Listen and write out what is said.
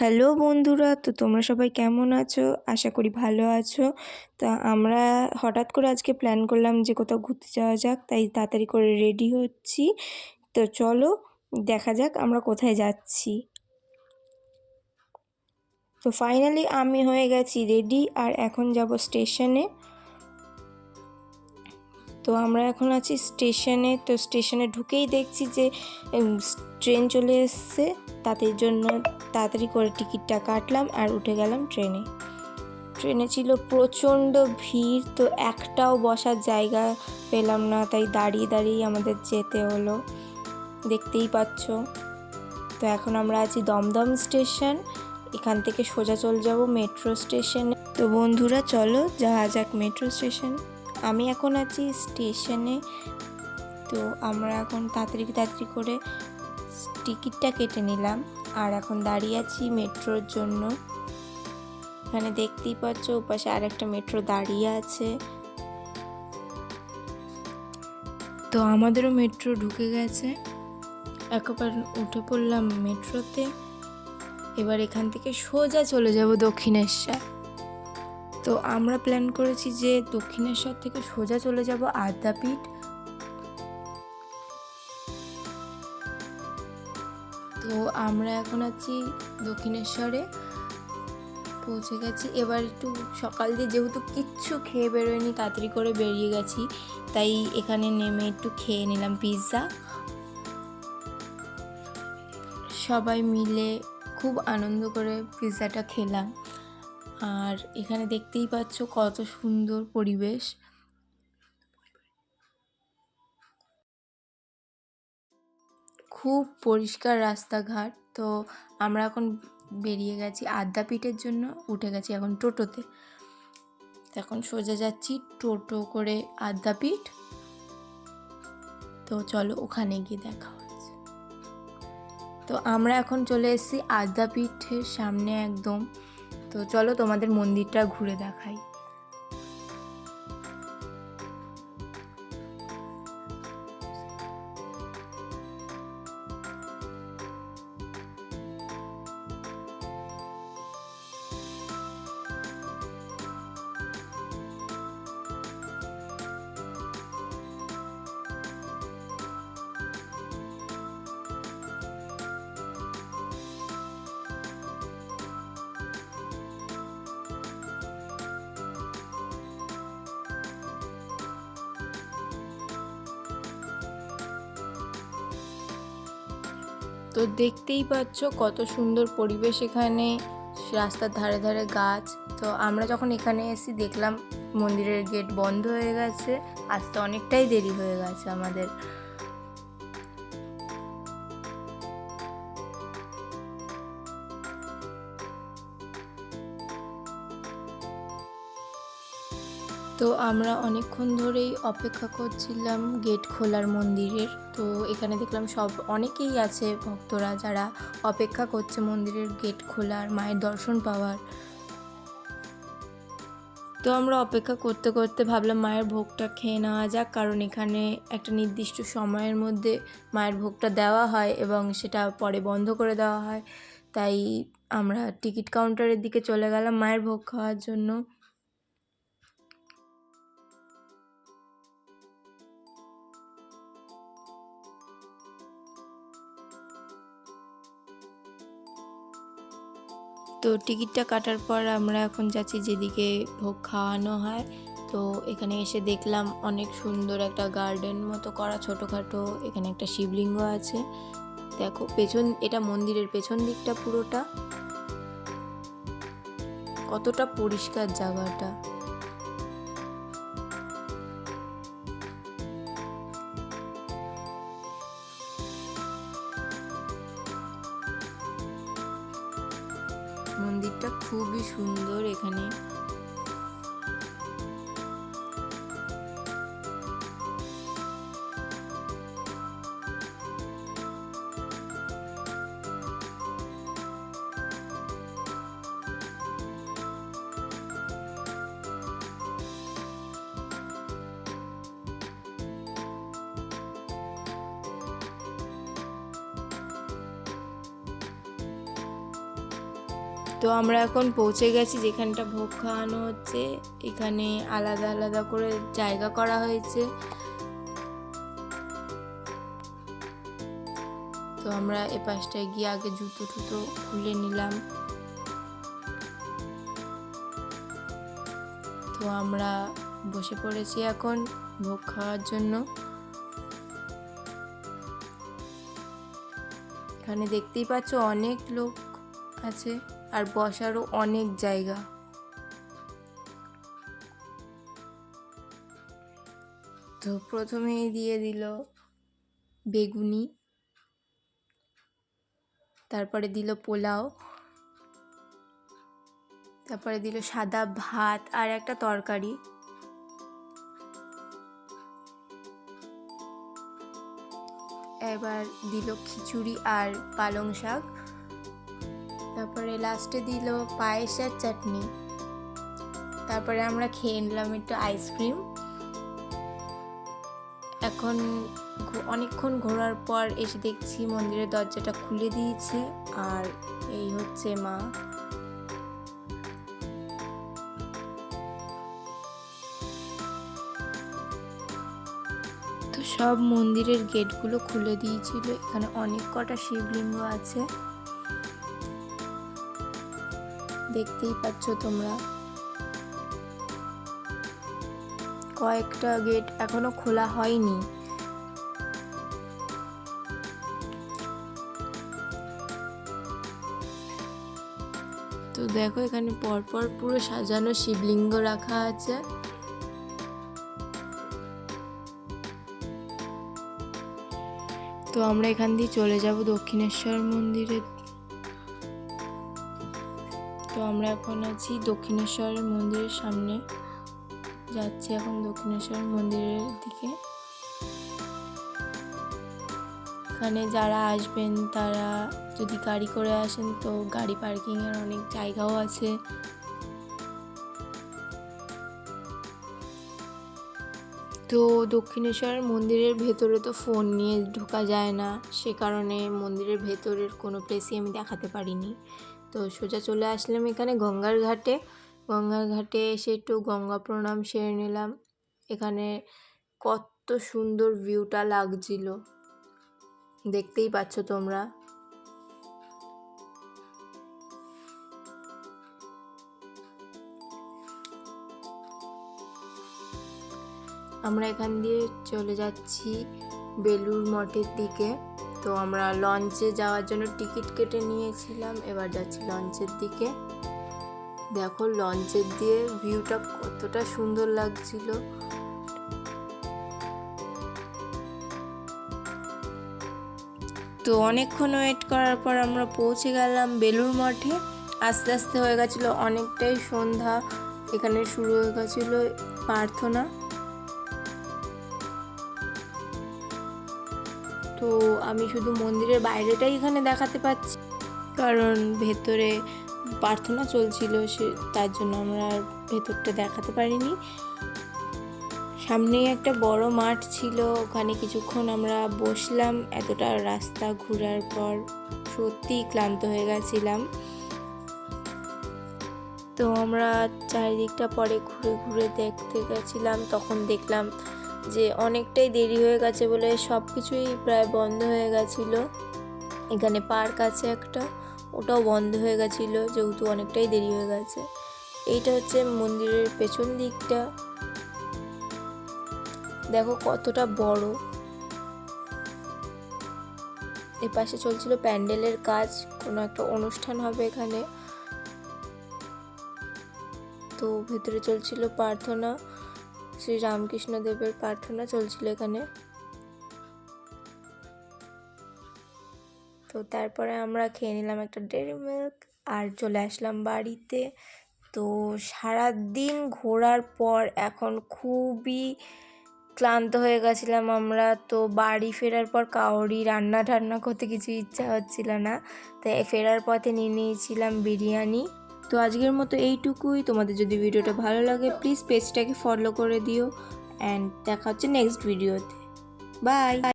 Hello বন্ধুরা, তো তোমরা সবাই কেমন আছো? আশা করি ভালো আছো। তা আমরা হঠাৎ করে আজকে প্ল্যান করলাম যে কোথাও ঘুরতে যাওয়া যাক, তাই তাড়াতাড়ি করে রেডি হচ্ছি। তো চলো দেখা যাক আমরা কোথায় যাচ্ছি। তো ফাইনালি আমি হয়ে গেছি রেডি, আর এখন যাব স্টেশনে। তো আমরা এখন আছি স্টেশনে। তো স্টেশনে ঢুকেই দেখছি যে ট্রেন চলে এসছে। তাদের জন্য তাড়াতাড়ি করে টিকিটটা কাটলাম আর উঠে গেলাম ট্রেনে। ট্রেনে ছিল প্রচণ্ড ভিড়, তো একটাও বসার জায়গা পেলাম না, তাই দাঁড়িয়ে দাঁড়িয়ে আমাদের যেতে হলো, দেখতেই পাচ্ছ। তো এখন আমরা আছি দমদম স্টেশন। এখান থেকে সোজা চলে যাব মেট্রো স্টেশনে। তো বন্ধুরা চলো যাওয়া যাক মেট্রো স্টেশন। আমি এখন আছি স্টেশনে। তো আমরা এখন তাড়াতাড়ি করে টিকিটটা কেটে নিলাম, আর এখন দাঁড়িয়ে আছি মেট্রোর জন্য। এখানে দেখতেই পাচ্ছ ওপাশে আরেকটা মেট্রো দাঁড়িয়ে আছে। তো আমাদেরও মেট্রো ঢুকে গেছে, একবার উঠে পড়লাম মেট্রোতে। এবার এখান থেকে সোজা চলে যাব দক্ষিণেশ্বর। তো আমরা প্ল্যান করেছি যে দক্ষিণেশ্বর থেকে সোজা চলে যাব আদ্যাপীঠ। তো আমরা এখন আছি দক্ষিণেশ্বরে, পৌঁছে গেছি। এবার একটু সকাল দিয়ে যেহেতু কিচ্ছু খেয়ে বেরোয়নি, তাড়াতাড়ি করে বেরিয়ে গেছি, তাই এখানে নেমে একটু খেয়ে নিলাম পিৎজা। সবাই মিলে খুব আনন্দ করে পিৎজাটা খেলাম। আর এখানে দেখতেই পাচ্ছ কত সুন্দর পরিবেশ। খুব পরিষ্কার রাস্তাঘাট। তো আমরা এখন বেরিয়ে গেছি আদ্যাপীঠের জন্য, উঠে গেছি এখন টোটোতে। এখন সোজা যাচ্ছি টোটো করে আদ্যাপীঠ। তো চলো ওখানে গিয়ে দেখা হচ্ছে। তো আমরা এখন চলে এসেছি আদ্যাপীঠের সামনে একদম। তো চলো তোমাদের মন্দিরটা ঘুরে দেখাই। তো দেখতেই পাচ্ছ কত সুন্দর পরিবেশ এখানে, রাস্তার ধারে ধারে গাছ। তো আমরা যখন এখানে এসে দেখলাম মন্দিরের গেট বন্ধ হয়ে গেছে, আসতে অনেকটাই দেরি হয়ে গেছে আমাদের। তো আমরা অনেকক্ষণ ধরেই অপেক্ষা করছিলাম গেট খোলার মন্দিরের। তো এখানে দেখলাম অনেকেই আছে ভক্তরা যারা অপেক্ষা করছে মন্দিরের গেট খোলার, মায়ের দর্শন পাওয়ার। তো আমরা অপেক্ষা করতে করতে ভাবলাম মায়ের ভোগটা খেয়ে নেওয়া যাক, কারণ এখানে একটা নির্দিষ্ট সময়ের মধ্যে মায়ের ভোগটা দেওয়া হয় এবং সেটা পরে বন্ধ করে দেওয়া হয়। তাই আমরা টিকিট কাউন্টারের দিকে চলে গেলাম মায়ের ভোগ খাওয়ার জন্য। তো টিকিটটা কাটার পর আমরা এখন যাচ্ছি যেদিকে ভোগ খাওয়ানো হয়। তো এখানে এসে দেখলাম অনেক সুন্দর একটা গার্ডেন মতো করা, ছোটোখাটো। এখানে একটা শিবলিঙ্গ আছে, দেখো এটা মন্দিরের পেছন দিকটা পুরোটা কতটা পরিষ্কার জায়গাটা। মন্দিরটা খুবই সুন্দর এখানে। তো আমরা এখন পৌঁছে গেছি যেখানটা ভোগ খাওয়ানো হচ্ছে। এখানে আলাদা আলাদা করে জায়গা করা হয়েছে। তো আমরা এ পাশটায় গিয়ে আগে জুতো টুতো খুলে নিলাম। তো আমরা বসে পড়েছি এখন ভোগ খাওয়ার জন্য। এখানে দেখতেই পাচ্ছ অনেক লোক আছে আর বসারও অনেক জায়গা। তো প্রথমেই দিয়ে দিল বেগুনি, তারপরে দিল পোলাও, তারপরে দিল সাদা ভাত আর একটা তরকারি। এবার দিল খিচুড়ি আর পালং শাক। তারপরে লাস্টে দিল পায়েস আর চাটনি। তারপরে আমরা খেয়ে নিলাম একটু আইসক্রিম। এখন অনেকক্ষণ ঘোরার পর এসে দেখছি মন্দিরের দরজাটা খুলে দিয়েছে আর এই হচ্ছে মা। তো সব মন্দিরের গেটগুলো খুলে দিয়েছিল। এখানে অনেক কটা শিবলিঙ্গ আছে, দেখতেই পাচ্ছ তোমরা। কয়েকটা গেট এখনো খোলা হয়নি। তো দেখো এখানে পরপর পুরো সাজানো শিবলিঙ্গ রাখা আছে। তো আমরা এখান দিয়ে চলে যাব দক্ষিণেশ্বর মন্দিরে। তো আমরা এখন আছি দক্ষিণেশ্বর মন্দিরের সামনে, যাচ্ছি এখন দক্ষিণেশ্বর মন্দিরের দিকে। এখানে যারা আসবেন তারা যদি গাড়ি করে আসেন তো গাড়ি পার্কিংয়ের অনেক জায়গাও আছে। তো দক্ষিণেশ্বর মন্দিরের ভেতরে তো ফোন নিয়ে ঢোকা যায় না, সে কারণে মন্দিরের ভেতরের কোনো প্লেসই আমি দেখাতে পারিনি। তো সোজা চলে আসলাম এখানে গঙ্গার ঘাটে। গঙ্গার ঘাটে এসে একটু গঙ্গা প্রণাম সেরে নিলাম। এখানে কত সুন্দর ভিউটা লাগছিল, দেখতেই পাচ্ছ তোমরা। আমরা এখান দিয়ে চলে যাচ্ছি বেলুড় মঠের দিকে। তো আমরা লঞ্চে যাওয়ার জন্য টিকিট কেটে নিয়েছিলাম, এবার যাচ্ছি লঞ্চের দিকে। দেখো লঞ্চের দিয়ে ভিউটা কতটা সুন্দর লাগছিল। তো অনেকক্ষণ ওয়েট করার পর আমরা পৌঁছে গেলাম বেলুড় মঠে। আস্তে আস্তে হয়ে গেছিলো অনেকটাই সন্ধ্যা। এখানে শুরু হয়ে গেছিলো প্রার্থনা। তো আমি শুধু মন্দিরের বাইরেটাই এখানে দেখাতে পাচ্ছি, কারণ ভেতরে প্রার্থনা চলছিল, তার জন্য আমরা ভেতরটা দেখাতে পারিনি। সামনেই একটা বড় মাঠ ছিল, ওখানে কিছুক্ষণ আমরা বসলাম। এতটা রাস্তা ঘোরার পর সত্যিই ক্লান্ত হয়ে গেছিলাম। তো আমরা চারিদিকটা পরে ঘুরে ঘুরে দেখতে গেছিলাম। তখন দেখলাম যে অনেকটাই দেরি হয়ে গেছে বলে সব কিছুই প্রায় বন্ধ হয়ে গেছিলো। এখানে পার্ক আছে একটা, ওটাও বন্ধ হয়ে গেছিলো যেহেতু অনেকটাই দেরি হয়ে গেছে। এইটা হচ্ছে মন্দিরের পেছন দিকটা, দেখো কতটা বড়। এপাশে চলছিল প্যান্ডেলের কাজ, কোনো একটা অনুষ্ঠান হবে এখানে। তো ভেতরে চলছিল প্রার্থনা, শ্রী রামকৃষ্ণ দেবের প্রার্থনা চলছিল এখানে। তো তারপরে আমরা খেয়ে নিলাম একটা ডেয়ারি মিল্ক আর চলে আসলাম বাড়িতে। তো সারাদিন ঘোরার পর এখন খুবই ক্লান্ত হয়ে গেছিলাম আমরা। তো বাড়ি ফেরার পর কাউরি রান্না টান্না করতে কিছু ইচ্ছা হচ্ছিল না, তাই ফেরার পথে নিয়ে নিয়েছিলাম বিরিয়ানি। তো আজকের মতো এইটুকুই। তোমাদের যদি ভিডিওটা ভালো লাগে প্লিজ পেজটাকে ফলো করে দিও, অ্যান্ড দেখা হচ্ছে নেক্সট ভিডিওতে। বাই।